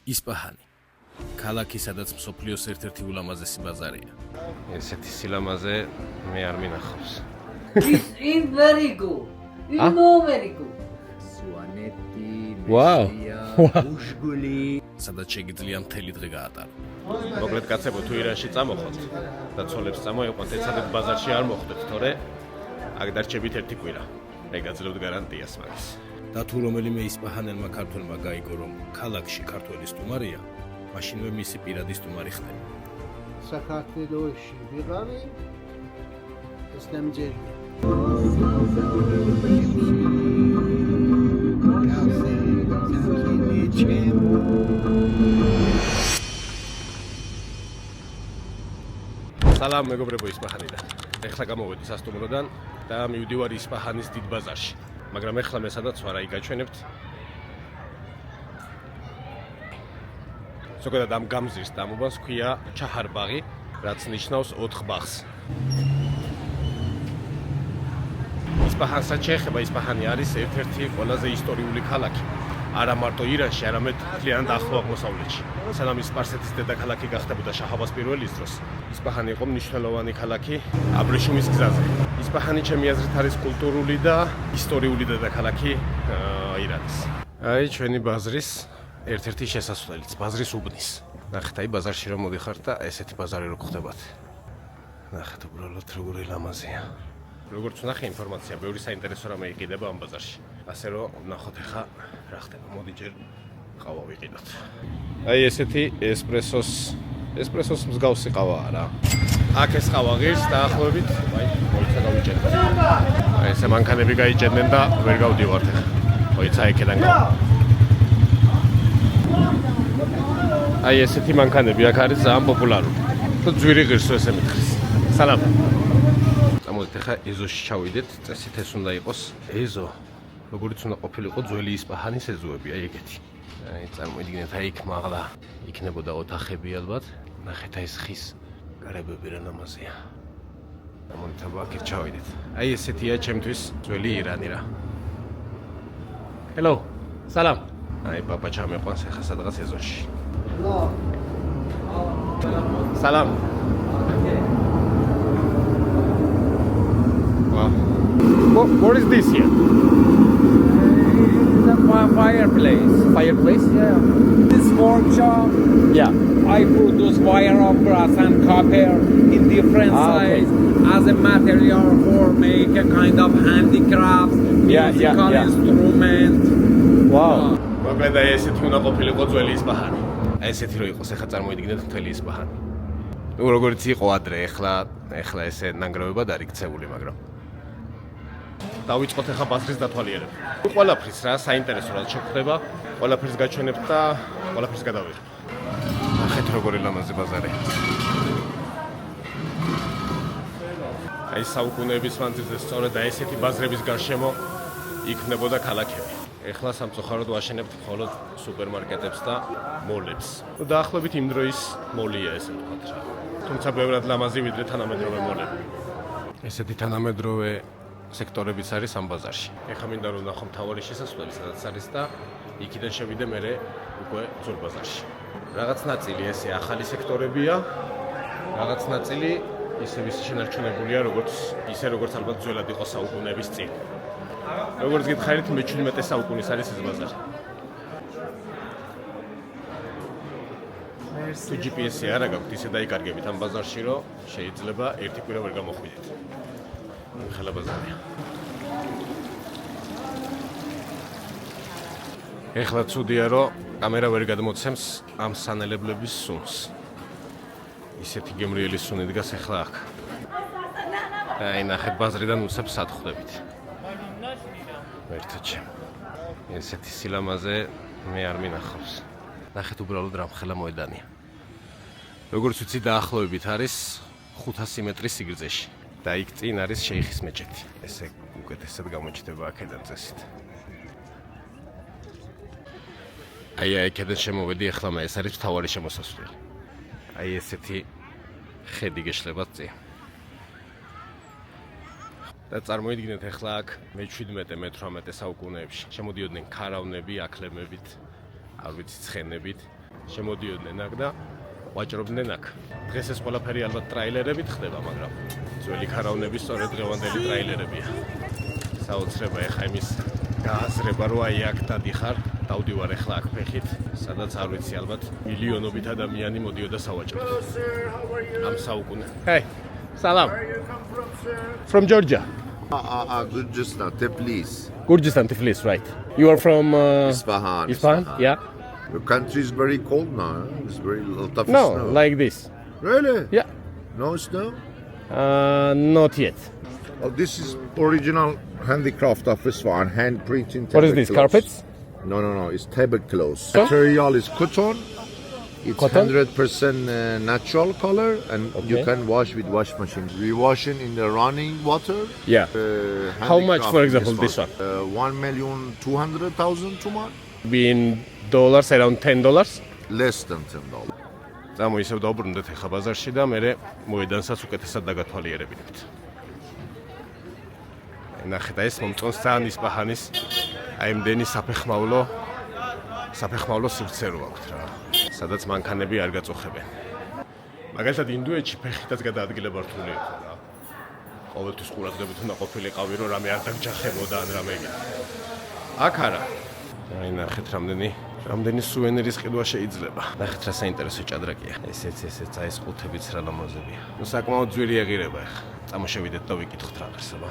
ისპაჰანი. ქალაქი, სადაც მსოფლიოს ერთ-ერთი ულამაზესი ბაზარია. ესეთი სილამაზე მე არ მინახავს. It's in very good. You know very good. Suanetti, Wow. Ushguli. სადაც შეგიძლია მთელი დღე გაატარო. მოკლედ კაცებო, თუ ირანში წამოხოთ და ცოლებს წამოიყვანთ, ეცადეთ ბაზარში არ მოხვდეთ, თორე აქ დარჩებით ერთი კვირა. მე გაძლევთ გარანტიას მაგის. და თუ რომელიმე ისპაჰანელმა ქართველმა გაიგო, რომ ქალაქში ქართველი სტუმარია, მაშინვე მისი პირადი სტუმარი ხდება. საქართველოში ვიღავი ეს ნამჯერია. სალამ მეგობრებო ისპაჰანიდან. ეხლა გამოვედი სასტუმროდან და მივდივარ ისპაჰანის დიდ ბაზარში. მაგრამ ეხლა მე სადაც ვარ, აი გაჩვენებთ. ზოგადად ამ გამზის დამობას ქვია ჩაჰარ-ბაღი, რაც ნიშნავს 4 ბაღს. ისპაჰანსაც შეეხება, ისპაჰანი არის ერთ-ერთი ყველაზე ისტორიული ქალაქი. არა მარტო ირანში, არამედ მთლიანად ახლო აღმოსავლეთში. სანამ ის სპარსეთის დედაქალაქი გახდებოდა შაჰ-აბას პირველის დროს, ისპაჰანი იყო მნიშვნელოვანი ქალაქი აბრეშუმის გზაზე. ისპაჰანი ჩემი აზრით არის კულტურული და ისტორიული დედაქალაქი ირანის. აი ჩვენი ბაზრის ერთ-ერთი შესასვლელიც, ბაზრის უბნის. ნახეთ, აი ბაზარში რომ მოდიხართ და ესეთი ბაზარი რო გხვდებათ. ნახეთ უბრალოდ როგორი ლამაზია. როგორც ვნახე ინფორმაცია, ბევრი საინტერესო რამე იყიდება ამ ბაზარში. ასე რომ ვნახოთ ახლა რა ხდება. მოდი ჯერ ყავა ვიყიდოთ. აი ესეთი ესპრესოს მსგავსი ყავაა რა. აქ ეს ყავა ღირს დაახლოებით, აი, მოიცა გავიჭერთ. აი ესე მანქანები გაიჭერდნენ და ვერ გავდივართ ახლა. მოიცა ეკედან გავა. აი ესეთი მანქანები აქ არის ძალიან პოპულარული. და ძვირი ღირსო ესე მითხრის. სალამ. მოდით ახლა ეზოში ჩავიდეთ, წესით ეს უნდა იყოს ეზო. როგორც უნდა ყოფილიყო ძველი ისპაჰანის ეზოები, აი ეგეთი. აი წარმოიდგინეთ, აი იქ მაღლა იქნებოდა ოთახები ალბათ. ნახეთ აი ეს ხის გარებები რა ლამაზია. მოდით აქ ჩავიდეთ. აი ესეთია ჩემთვის ძველი ირანი რა. Hello. სალამ. აი პაპა ჩამეყვანს ახლა სადღაც ეზოში. სალამ. What is this here? It's a fireplace. Fireplace? Yeah. This workshop, Yeah. I produce wire of brass and copper in different Okay. size as a material for make a kind of handicrafts, musical instrument. Wow. მოკლედ აი ესეთი უნდა ყოფილიყო ძველი ისპაჰანი. აი ესეთი რო იყოს, ახლა წარმოიდგინეთ მთელი ისპაჰანი. ნუ როგორც იყო ადრე, ახლა ესე ნანგრევებად არის ქცეული, მაგრამ დავიწყოთ ახლა ბაზრის დათვალიერება. ყველაფრის რა საინტერესო რაც შეხვდება, ყველაფრის გაჩვენებთ და ყველაფრის გადავიღებ. ნახეთ როგორი ლამაზი ბაზარია. აი საუკუნეების მანძილზე სწორედ აი ესეთი ბაზრების გარშემო იქნებოდა ქალაქები. ეხლა სამწუხაროდ ვაშენებთ მხოლოდ სუპერმარკეტებს და მოლებს. ნუ დაახლოებით იმ დროის მოლია ესე ვთქვათ რა. თუმცა ბევრად ლამაზი ვიდრე თანამედროვე მოლები. ესეთი თანამედროვე სექტორებიც არის ამ ბაზარში. ეხლა მინდა რომ ვნახო მთავარი შესასვლელი სადაც არის და იქიდან შევიდე მერე უკვე ძველ ბაზარში. რაღაც ნაწილი ესე ახალი სექტორებია, რაღაც ნაწილი ისევ შენარჩუნებულია როგორც ალბათ ძველად იყო საუკუნეების წინ. როგორც გითხარით, მე-17 საუკუნის არის ეს ბაზარი. თუ GPS-ი არა გაქვთ, ისე დაიკარგებით ამ ბაზარში, რომ შეიძლება ერთი კვირა ვერ გამოხვიდეთ. ხელა ბაზარია. ეხლა ცუდია, რომ კამერა ვერ გადმოცემს ამ სანელებლების სუნს. ისეთი გემრიელი სუნი დგას ეხლა აქ. აი ნახეთ ბაზრიდან უცებ სად ხვდებით. ერთოჩე. ესეთი სილამაზე მე არ მინახავს. ნახეთ უბრალოდ რა მხელა მოედანია. როგორც ვიცი დაახლოებით არის 500 მეტრის სიგრძეში. და იქ წინ არის შეიხის მეჩეთი. ესე უკეთესად გამოჩნდება აქედან წესით. აი აქედან შემოვედი, ახლა მე ეს არის მთავარი შემოსასვლელი. აი ესეთი ხედი გეშლებათ წინ. და წარმოიდგინეთ ახლა აქ მე-17 მე-18 საუკუნეებში შემოდიოდნენ ქარავნები, აკლემებით. არ ვიცი ცხენებით შემოდიოდნენ აქ და ვაჭრობდნენ აქ. დღეს ეს ყველაფერი ალბათ ტრაილერებით ხდება, მაგრამ ძველი ქარავნები სწორედ დღევანდელი ტრაილერებია. საოცრება ეხა იმის გააზრება რო აი აქ დადიხარ, დავდივარ ეხლა აქ ფეხით, სადაც არ ვიცი ალბათ მილიონობით ადამიანი მოდიოდა სავაჭროდ. ამ საუკუნე. Hey, salam. From Georgia. Gurjistan, Tbilisi. Gurjistan, Tbilisi, right. You are from Isfahan. Isfahan? Yeah. The country is very cold now. Huh? It's very tough No, snow. like this. Really? Yeah. No snow? Not yet. Oh, this is original handicraft of Isfahan, hand printing. What is this? Carpets? No. It's tablecloths. So? Material is cotton. It's Cotton? 100% natural color, and you Okay. can wash with wash machine. We wash it in the running water. Yeah. How much, for example, this one? 1,200,000 too much? In dollars, around $10. Less than $10. წამოისევ დავბრუნდეთ ახლა ბაზარში და მე მოედანსაც უკეთესად დაგათვალიერებინებთ. ნახეთ ეს მომწონს ძალიან ისპაჰანის აი იმდენი საფეხმავლო სივრცე რო აქვთ რა. სადაც მანქანები არ გაწუხებენ. მაგალითად ინდოეთში ფეხითაც გადაადგილება რთული იყო რა. ყოველთვის ყურადღებით უნდა ყოფილიყავი რომ რამე არ დაგჯახებოდა ან რამე ეგეთი. აქ არა. აი ნახეთ რამდენი სუვენირის ყიდვა შეიძლება. ნახეთ რა საინტერესო ჭადრაკია. ესეც აი ეს ყუთებიც რა ლამაზებია. ნუ საკმაოდ ძვირი ეღირება ახლა. წამოშევიდეთ და ვიკითხოთ რა არსება.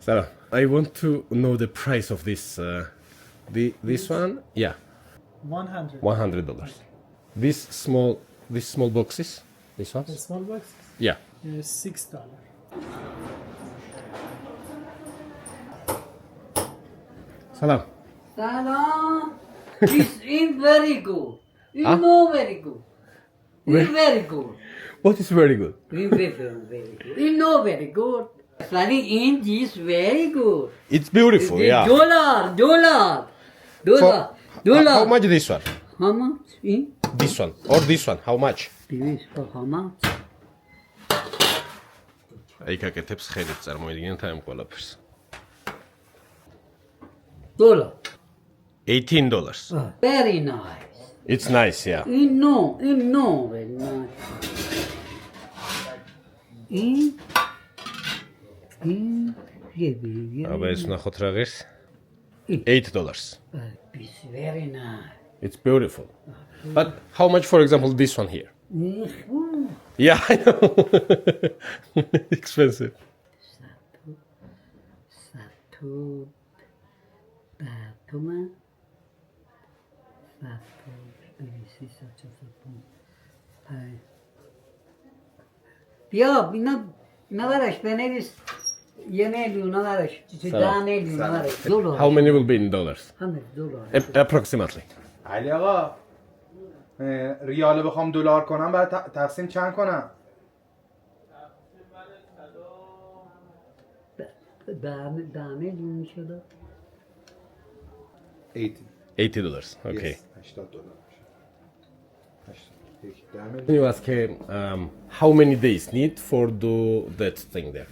Sarah, I want to know the price of this this one. Yeah. $100. This small boxes. This one? The small box Yeah. is $6. Salam. Salam. It's in very good. You Huh? know very good. It's very good. What is very good? Very good. You know very good. Studying in is very good. It's beautiful, yeah. Dollar. How much this one? How much? In This one or this one? How much? this for how much? აი კაკეთებს ხელით წარმოიდგინეთ ამ ყველაფერს. Dollar. $18. Very nice. It's nice, yeah. You know very nice. აბა ეს ნახოთ რა ღირს. $8. It's very nice. It's beautiful. But how much, for example, this one here? Yeah, I know. Expensive. Satu, Batuma, Satu, this is such a sapun. Yeah, navarash, benevis, yenelu, navarash, danelu, navarash, dollar. How many will be in dollars? $100. Approximately. علی آقا ریال بخوام دلار کنم بعد تقسیم چند کنم؟ danelu میشد. $80. Okay. $80. Can you ask how many days need for do that thing there?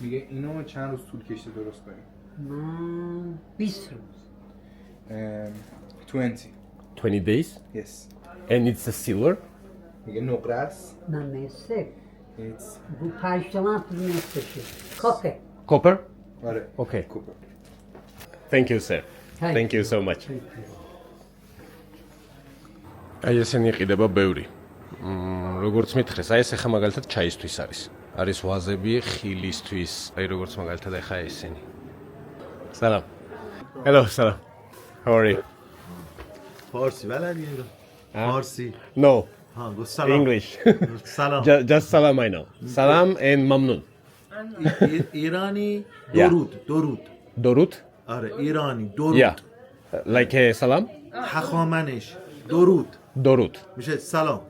میگه اینو چند روز طول کشته درست کنیم؟ من 20 روز. 20. 20 days? Yes. And it's a silver? میگه نقره است. نه نصف. It's Bu 5 تومن تو نصفشه. کافه. Copper? آره. Okay. کوپر. Thank you, sir. Thank you so much. აი ესენი იყიდება ბევრი. როგორც მითხრეს, აი ეს ახლა მაგალითად ჩაისთვის არის. არის ვაზები ხილისთვის, აი როგორც მაგალითად ახლა ესენი. Salam. Hello, salam. How are you? فارسی بلدی رو فارسی No, ها گفت سلام English. سلام Just salam I know. Salam and mamnun. ایرانی Yeah. درود Dorut? آره ایرانی درود Yeah. Like salam? هخامنش درود Dorut. میشه سلام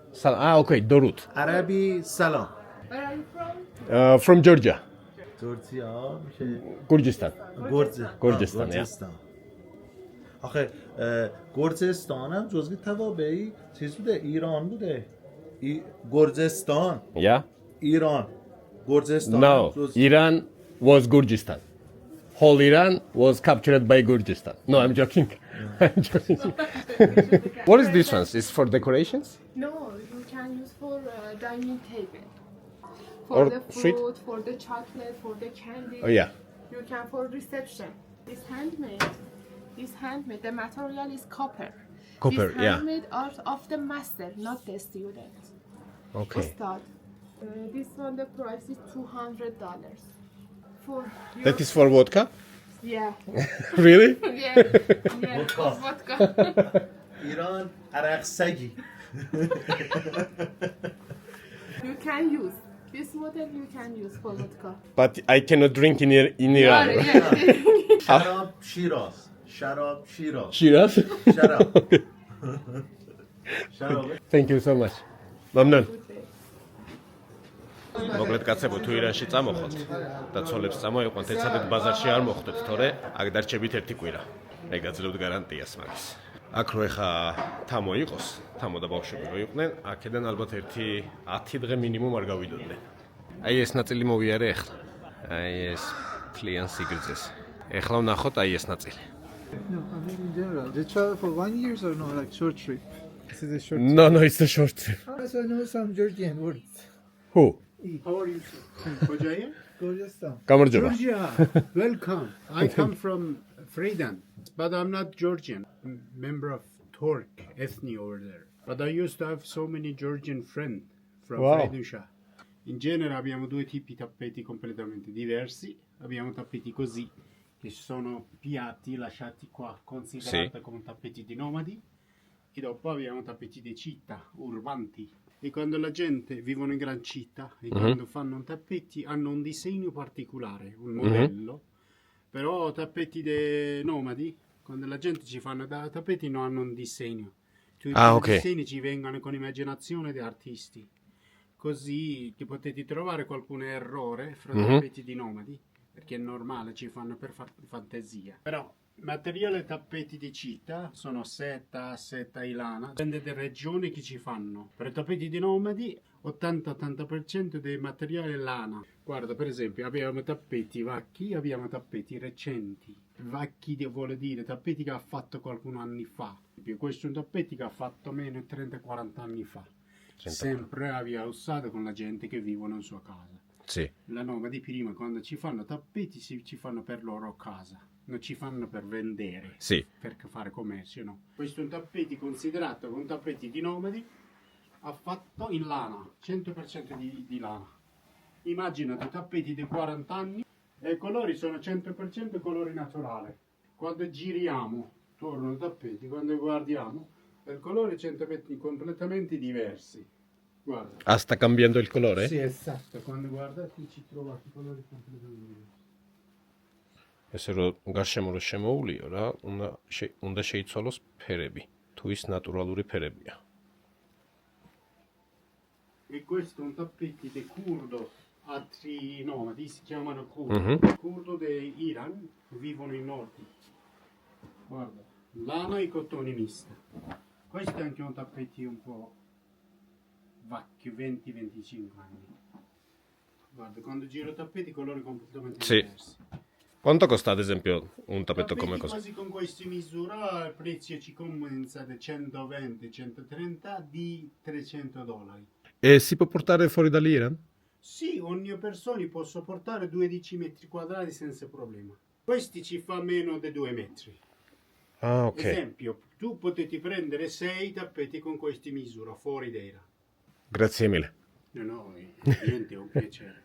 Okay, Dorut. عربی سلام From Georgia. ترکیه میشه Kyrgyzstan. گرجستان yeah. آخه گرجستان هم جزوی توابعی چیز بوده ایران بوده گرجستان Yeah? ایران گرجستان No, Iran was Kyrgyzstan. Whole Iran was captured by Kyrgyzstan. No, I'm joking. What is this one? Is for decorations? No, you can use for dining table. For Or the sweet? fruit, for the chocolate, for the candy. Oh yeah. You can for reception. This handmade. The material is copper. Copper, This yeah. handmade art of the master, not the student. Okay. Ustad. This one, the price is $200. For your, That is for vodka? yeah, Really? yeah, for vodka. ایران عرق سگی You can use this model. You can use for vodka. But I cannot drink in Iran. Yeah. شراب شیراز شراب شیراز Shiraz? شراب شراب Thank you so much. მამნან. მოკლედ კაცებო, თუ ირანში წამოხოთ და ცოლებს წამოიყვანთ, ეცადეთ ბაზარში არ მოხვდეთ, თორე აქ დარჩებით ერთი კვირა. მე გაძლევთ გარანტიას მაგის. აქ რო ეხა თამო იყოს, თამო და ბავშვები რო იყვნენ, აქედან ალბათ ერთი 10 დღე მინიმუმ არ გავიდოდნენ. აი ეს ნაწილი მოვიარე ახლა. აი ეს ფლიან სიგრძეს. ეხლა ვნახოთ აი ეს ნაწილი. No, I mean in general. They travel for 1 year or no, like short trip. This is a short No, it's a short trip. trip. So I know some Georgian words. Who? How are you? Kojaya? Kyrgyzstan. გამარჯობა. Georgia, welcome. I come from Freedom, but I'm not Georgian. I'm a member of Turk ethnic over there. But I used to have so many Georgian friends from Wow. Freydusha. In genere abbiamo due tipi di tappeti completamente diversi. Abbiamo tappeti così, che sono piatti lasciati qua, considerati come tappeti di nomadi. E dopo abbiamo tappeti di città, urbanti. E quando la gente vive in gran città e quando fanno tappeti hanno un disegno particolare, un modello. Però tappeti dei nomadi, quando la gente ci fanno da tappeti non hanno un disegno. Tutti i disegni ci vengono con immaginazione di artisti. Così che potete trovare qualche errore fra tappeti di nomadi, perché è normale, ci fanno per fantasia. Però materiale tappeti di città sono seta e lana, dipende dalle regioni che ci fanno. Per i tappeti di nomadi 80% dei materiali è lana. Guarda, per esempio, abbiamo tappeti vecchi, abbiamo tappeti recenti. Vecchi vuol dire tappeti che ha fatto qualcuno anni fa. Questo è un tappeti che ha fatto meno di 30-40 anni fa. Sempre aveva usato con la gente che vivono in sua casa. Sì. La nomadi prima, quando ci fanno tappeti, ci fanno per loro casa. Non ci fanno per vendere, per fare commercio, no. Questo è un tappeti considerato un tappeti di nomadi, fatto in lana, 100% di lana. Immaginate tappeti di 40 anni e i colori sono 100% colori naturali. Quando giriamo torno ai tappeti, quando guardiamo, il colore è 100% completamente diversi. Guarda. Sta cambiando il colore? Sì, esatto, quando guardate ci trovate colori completamente diversi. ესე რომ გარშემო რო შემოულიო რა, უნდა შეიცვალოს ფერები, თუ ის ნატურალური ფერებია. E questo è un tappeti di curdo, altri nomadi si chiamano curdo. Curdo dell'Iran vivono in nord. Guarda, lana e cotone mista. Questo è anche un tappeti un po' vecchio, 20-25 anni. Guarda, quando giro tappeti colori completamente diversi. Quanto costa ad esempio un tappeto come questo? Quasi con queste misure il prezzo ci comincia da 120-130 di $300. E si può portare fuori dall'Iran? Sì, ogni persona può portare 12 metri quadrati senza problema. Questi ci fa meno di 2 metri. Ah, ok. Esempio, tu potete prendere 6 tappeti con queste misure fuori d'era. Grazie mille. No, niente, è un piacere.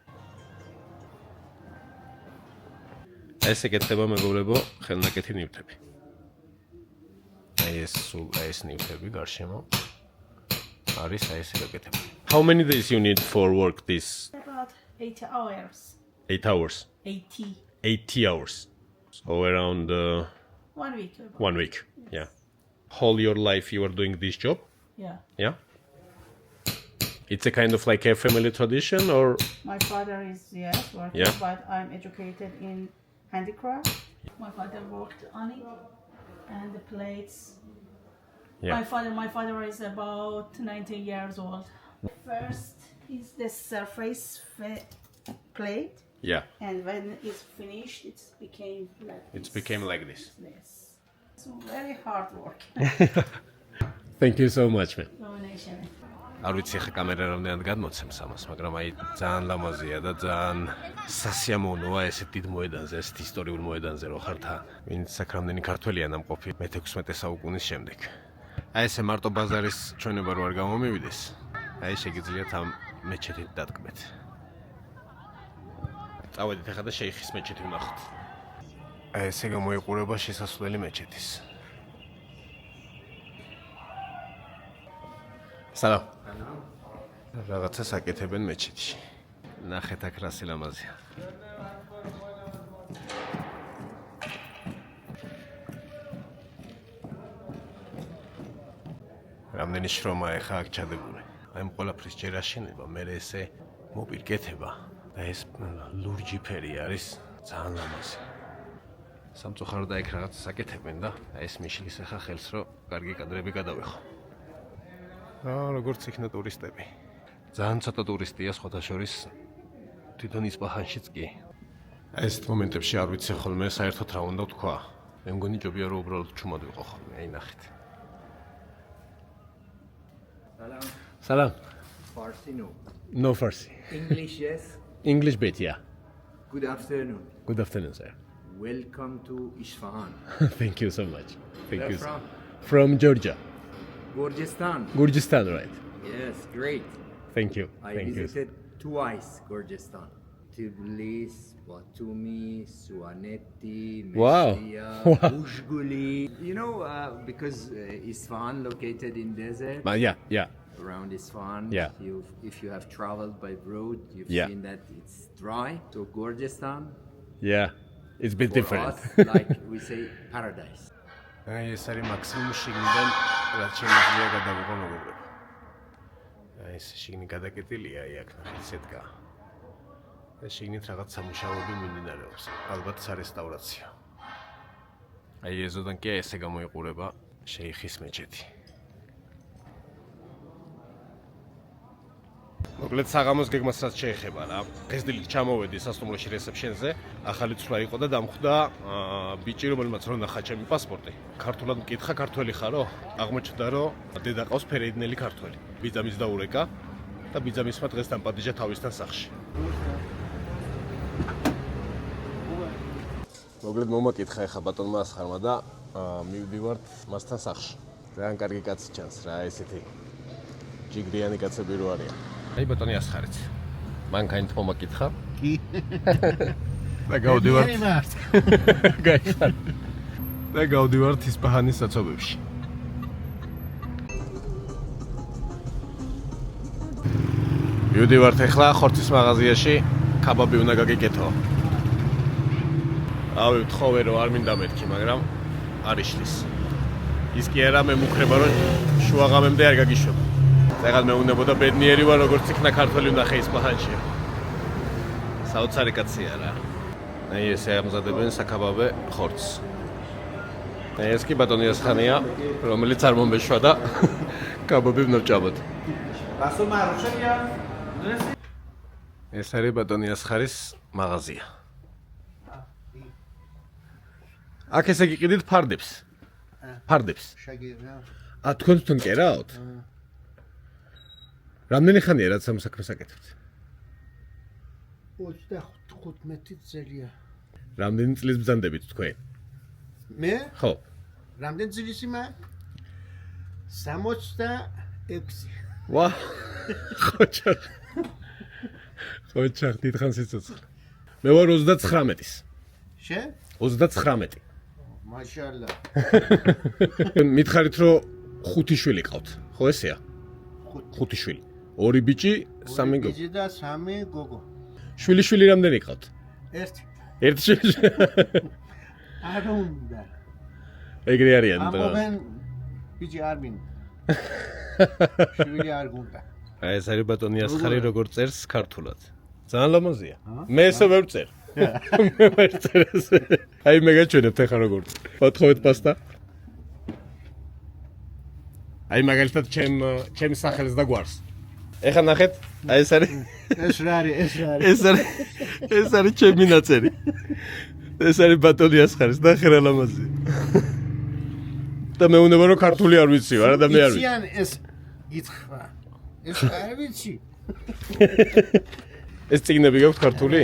ესე კეთდება მეგობრებო, ხელნაკეთი ნივთები. აი ეს ნივთები გარშემო არის აი ესე გაკეთებული. How many days you need for work this? About 8 hours. 8 hours. 80. 80 hours. So around 1 week. 1 week. Yeah. Whole your life you are doing this job? Yeah. Yeah. It's a kind of like a family tradition or My father is working, but I'm educated in handicraft. My father worked on it and the plates. Yeah. My father is about 90 years old. First is the surface plate. Yeah. And when it's finished, it became like this. It became like this. Yes. It's very hard work. Thank you so much man. Donation. არ ვიცი ხა კამერა რამდენად გადმოცემს ამას, მაგრამ აი ძალიან ლამაზია და ძალიან სასიამოვნოა ესეთ დიდ მოედანზე, ესეთ ისტორიულ მოედანზე რო ხართ, ვინც აქ რამდენი ქართველია ნამყოფი მე-16 საუკუნის შემდეგ. აი ესე მარტო ბაზარის ჩვენება რო არ გამომივიდეს, აი შეგიძლიათ ამ მეჩეთით დადგმეთ. წავედით ახლა და შეიხის მეჩეთი ვნახოთ. აი ესე გამოიყურება შესასვლელი მეჩეთის. სალამ. რაღაცა საკეთებენ მეჩეთში. ნახეთ აქ რა სილამაზეა. რამდენი შრომაა ახლა აქ ჩადებული. აი ამ ყველაფრის ჯერ აშენება, მერე ესე მოპირკეთება და ეს ლურჯი ფერი არის ძალიან ლამაზი. სამწუხაროდ აქ რაღაცა საკეთებენ და აი ეს მიშლის ახლა ხელს რო კარგი კადრები გადავეხო. როგორც იქნა ტურისტები. ძალიან ცოტა ტურისტია სხვათა შორის თვითონ ისპაჰანშიც კი. ეს მომენტებში არ ვიცი ხოლმე საერთოდ რა უნდა ვთქვა. მე მგონი ჯობია რომ უბრალოდ ჩუმად ვიყო ხოლმე, აი ნახეთ. Salam. Farsi no. No Farsi. English yes. English bit, yeah. Good afternoon. Good afternoon, sir. Welcome to Isfahan. Thank you so much. Thank Where you. from? From Georgia. Gorgestan. Gorgestan, right. Yes, great. Thank you. I Thank you. visited twice Gorgestan. Tbilisi, Batumi, Suaneti, Wow. Mestia, Wow. Ujguli. You know, because Isfahan located in desert. Yeah. Around Isfahan, Yeah. if you have traveled by road, you've Yeah. seen that it's dry. So Gorgestan, Yeah. It's a bit for different. us, like we say, paradise. აი ეს არის მაქსიმუმ შიგნიდან რაც შეიძლება გადავიღო მეგობრებო. აი ეს შიგნი გადაკეტილია, აი აქ ნახეთ სედგა. და შიგნით რაღაც სამუშაოები მიმდინარეობს. ალბათ სარესტავრაციო. აი ეზოდან კი ესე გამოიყურება შეიხის მეჩეთი. მოკლედ საღამოს გეგმას რაც შეეხება რა. დღესდილით ჩამოვედი სასტუმროში რეცეპშენზე, ახალი ცვლა იყო და დამხვდა ბიჭი, რომელმაც რო ნახა ჩემი პასპორტი. ქართულად მკითხა, ქართველი ხარო? აღმოჩნდა, რომ დედა ყავს ფერეიდნელი ქართველი. ბიძამის დაურეკა და ბიძამისმა დღეს დამპატიჟა თავისთან სახლში. მოკლედ მომაკითხა ახლა ბატონმა ასხარმა და მივდივართ მასთან სახლში. ძალიან კარგი კაცი ჩანს რა, ესეთი ჯიგრიანი კაცები რო არიან. აი ბატონი ასხარიც. მანქანით მომაკითხა. კი. და გავდივართ. გაიხარ. და გავდივართ ისპაჰანის საცობებში. მივდივართ ახლა ხორცის მაღაზიაში, კაბაბი უნდა გაგიკეთო. ავი ვთხოვე რომ არ მინდა მეთქი, მაგრამ არ იშლის. ის კი არა მე მუქრება რომ შუაღამემდე არ გაგიშვება. წეგან მე უნებოდა ბედნიერი ვარ როგორც იქნა ქართველი ვნახე ისპაჰანში. საოცარი კაცია რა. აი ესე ამზადებენ საკაბაბე ხორცს. აი ეს კი ბატონი ასხანია, რომელიც არ მომეშვა და კაბაბი ვნარჭავად. ეს არის ბატონი ასხარის მაღაზია. აქ ესე გიყიდით ფარდებს. ფარდებს. შეგიძლია. თქვენ თვითონ კერავთ? რამდენი ხანია რაც ამ საქმეს აკეთებთ? 25 წელია. რამდენი წლის ბრძანდებით თქვენ? მე? ხო. რამდენი წლის იმა? 66. ვა! ხოჭარ. ხოჭარ, დიდხანს იცოცხლე. მე ვარ 39-ის. შე? 39. მაშალა. მითხარით რომ 5 შვილი ყავთ. ხო ესეა? 5 შვილი. 2 ბიჭი, 3 გოგო. ბიჭი და 3 გოგო. შვილი რამდენი ყავთ? 1. 1 შვილი. არ უნდა. ეგრე არიან და. ამობენ ბიჭი არ მინდა. შვილი არ გუნდა. აი ეს არის ბატონი ასხარი როგორ წერს ქართულად. ძალიან ლამაზია. მე ესე ვერ წერ. მე ვერ წერ ესე. აი მე გაჩვენებთ ახლა როგორ. მოთხოვეთ პასტა. აი მაგალითად ჩემ სახელს და გვარს. ეხლა ნახეთ, აი ეს არის ეს არის ჩემი ნაწერი. ეს არის ბატონი ასხარის და ხერა ლამაზია. და მეუნება რომ ქართული არ ვიცი, არა და მე არ ვიცი. იციან ეს გითხრა. ეს არ ვიცი. ეს წიგნები გაქვთ ქართული?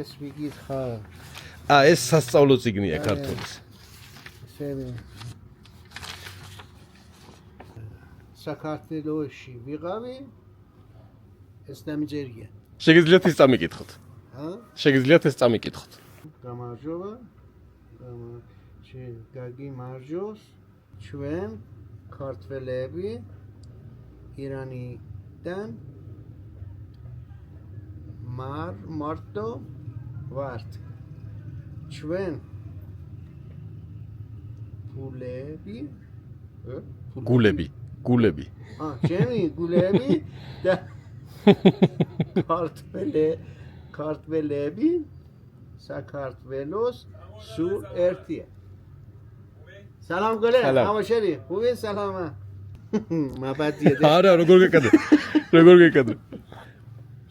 ეს ვიგითხარ. ეს სასწავლო წიგნია ქართულის. საქართველოში ვიღავი ეს დამიჯერია. შეგიძლიათ ის წამიკითხოთ. შეგიძლიათ ეს წამიკითხოთ. გამარჯობა. გაგიმარჯოს ჩვენ ქართველები ირანიდან მარტო ვართ. ჩვენ გულები. ჩემი გულები და ქართველები საქართველოს სულ ერთია. სალამ გოლე, ამაშერი, უვი სალამა. მაბადია. არა, როგორ გეკადრე.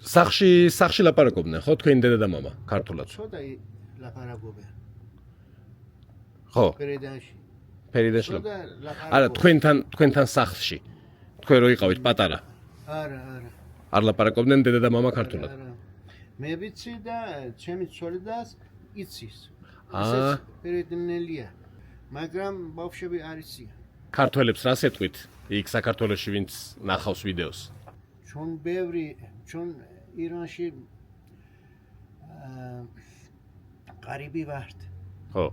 სახში ლაპარაკობდნენ, ხო, თქვენი დედა და მამა, ქართულად. ცოტა ლაპარაკობენ. ხო. ფერიდანში. არა, თქვენთან სახლში. თქვენ რო იყავით პატარა. არა. არ ლაპარაკობდნენ დედა და მამა ქართულად. მე ვიცი და ჩემი ცოლიდას იცის. აა. ფერიდნელია. მაგრამ ბავშვები არ იციან. ქართველებს რას ეტყვით? იქ საქართველოში ვინც ნახავს ვიდეოს. ჩვენ ირანში ყარიბი ვართ. ხო.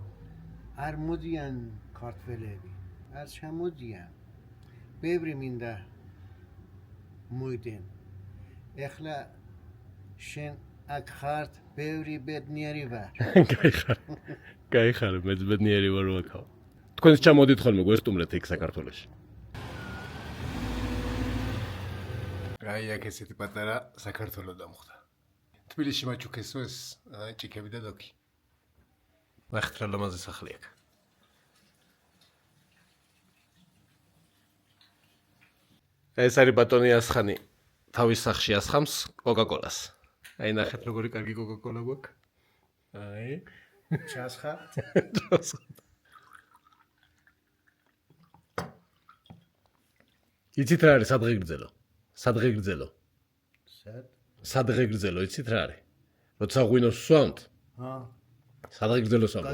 არ მოდიან ქართველები. არ ჩამოდიან. ბევრი მინდა მოიდნენ. ეხლა შენ აქ ხარ, ბევრი ბედნიერი ვარ. გაიხარე, მეც ბედნიერი ვარ ვაკავ. თქვენს ჩამოდით ხოლმე გვესტუმრეთ იქ საქართველოში. აი აქ ესეთი პატარა საქართველო დამხვდა. თბილისში მაჩუქესო ეს ჭიქები და დოქი. ნახეთ რა ლამაზი სახლი აქ. ეს არის ბატონი ასხანი. თავის სახში ასხამს კოკა-კოლას. აი ნახეთ როგორი კარგი კოკა-კოლა გვაქვს. აი ჩასხარ. იცით რა არის სადღე გრძელო? სადღე გრძელო, იცით რა არის? როცა ღვინოს სვამთ? სადღე გრძელო სვამთ.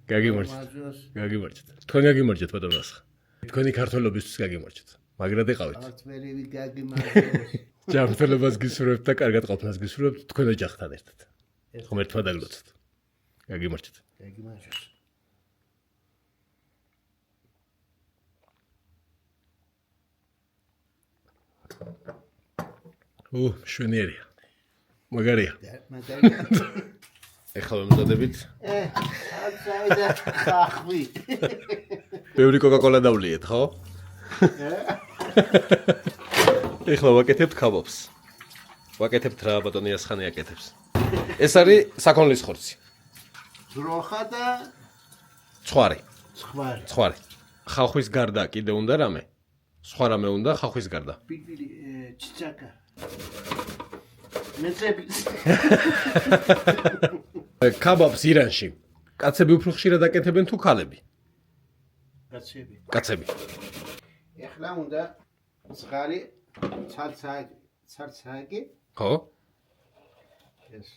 გაგიმარჯოთ. თქვენ გაგიმარჯოთ ბატონო ასხა. თქვენი ქართველობისთვის გაგიმარჯოთ. მაგრად იყავით. ქართველები გაგიმარჯოს. ჯანმრთელობას გისურვებთ და კარგად ყოფნას გისურვებთ თქვენ ოჯახთან ერთად. ღმერთმა დაგლოცოთ. გაგიმარჯოთ. გაგიმარჯოს. შვენიერია. მაგარია. მაგარია. ეხლა ვემზადებით. სადა ხახვი. ბევრი კოკა-კოლა დავლიეთ, ხო? ეხლა ვაკეთებთ ქაბობს. ვაკეთებთ რა ბატონი ასხანი აკეთებს. ეს არის საქონლის ხორცი. ძროხა და ცხვარი. ცხვარი. ხახვის გარდა კიდე უნდა რამე? სხვა რამე უნდა ხახვის გარდა. პიპილი, ჩიცაკა. მეცები. ქაბობს ირანში. კაცები უფრო ხშირად აკეთებენ თუ ქალები? კაცები. ეხლა უნდა ზღარი ცალცაგი. ხო? ეს.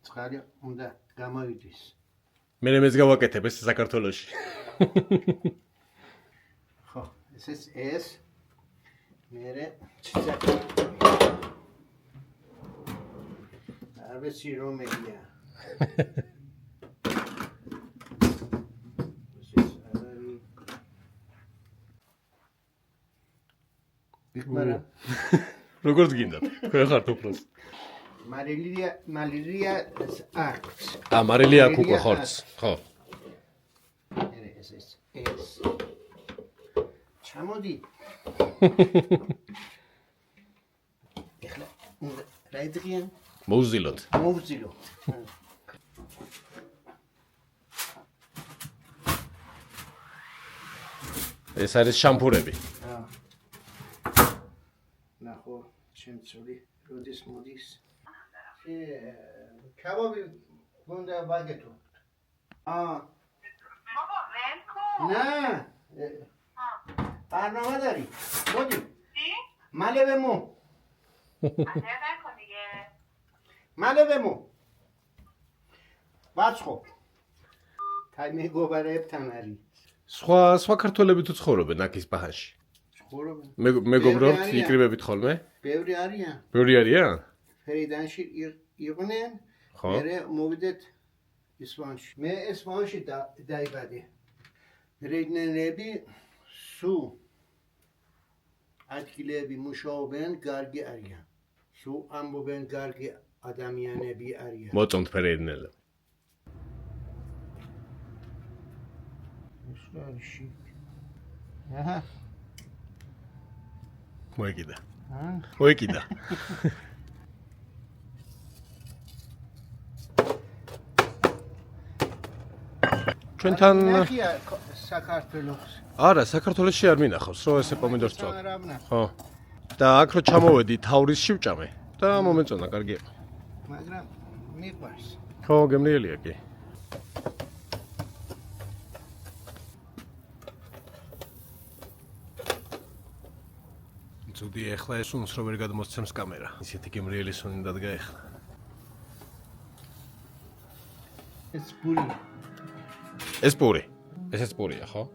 ზღარი უნდა გამოვიდეს. მე მეც გავაკეთებ ეს საქართველოში. ხო, ეს მერე ჩიცაკა. არ ვიცი რომელია. როგორც გინდათ, თქვენ ხართ უფროს. მარილია აქვს. მარილია აქვს უკვე ხორცს, ხო. ეს. ჩამოდი. ეხლა რა იდღიან? მოვზილოთ. ეს არის შამპურები. ნახო, შემცული, როდის მოდის. ქაბობი გონდა ვაგეთო. نه برنامه داری بودی ماله بمو ماله بمو بچ خب تایمی گوبره ابتناری სხვა ქართველები თუ ცხოვრობენ აქ ისპაჰანში? ცხოვრობენ. მეგობრობთ, იკრიბებით ხოლმე? ბევრი არიან. ბევრი არიან? ფერიდანში იყვნენ. მე მოვიდეთ ისპაჰანში. მე ისპაჰანში დაიბადე. ფერიდანები სუ ადგილები მუშაობენ, კარგი არიან. სუ ამბობენ კარგი ადამიანები არიან. მოწონთ ფერიდანელები. Aha. მოეკიდა. მოეკიდა. ჩვენთან საქართველოს. არა, საქართველოში არ მინახავს, რომ ესე პომიდორს წვალ. ხო. და აქ რო ჩამოვედი თავრის შივჭამე და მომეწონა, კარგია. მაგრამ მიყვარს. ხო, გემრიელია კი. ძუდი ეხლა ეს უნს რომ ვერ გადმოსცემს კამერა. ისეთი გემრიელი სუნი დადგა ეხლა. ეს პური. ეს პური. ესეც პურია, ხო?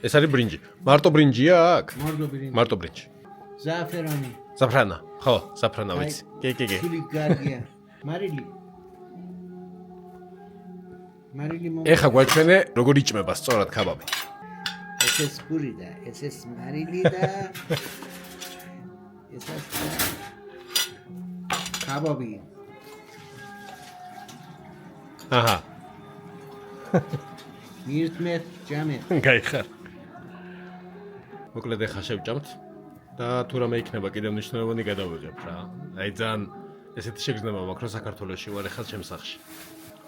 ეს არის ბრინჯი. მარტო ბრინჯია აქ? მარტო ბრინჯი. ზაფერანი. ზაფრანა. ხო, ზაფრანა ვიცი. კი. სული კარგია. მარილი. მარილი მომ. ეხა გვაჩვენე როგორ იჭმება სწორად ქაბაბი. ეს პური და ეს მარილი და ეს ქაბაბი. აჰა. მირთმეთ ჯამეთ. გაიხარ. მოკლედ ეხა შევჭამთ და თუ რამე იქნება კიდევ მნიშვნელოვანი გადავიღებ რა. აი ძალიან ესეთი შეგრძნება მაქვს რომ საქართველოში ვარ ეხლა ჩემს სახლში.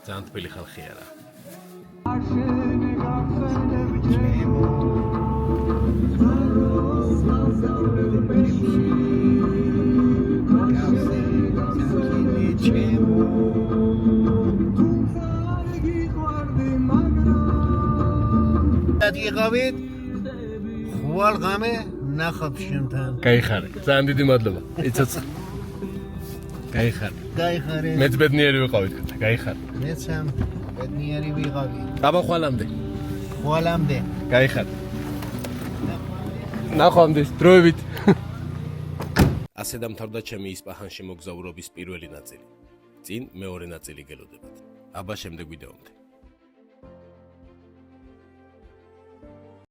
ძალიან თბილი ხალხია რა. დაგიღავით ხვალ ღამე ნახავ შენთან. გაიხარე. ძალიან დიდი მადლობა. იცოცხლე. გაიხარე. გაიხარე. მეც ბედნიერი ვიყავით. გაიხარე. მეც ამ ბედნიერი ვიყავი. დაბა ხვალამდე. ხვალამდე. გაიხარე. ნახვამდე დროებით. ასე დამთავრდა ჩემი ისპაჰანში მოგზაურობის პირველი ნაწილი. წინ მეორე ნაწილი გელოდებათ. აბა შემდეგ ვიდეომდე.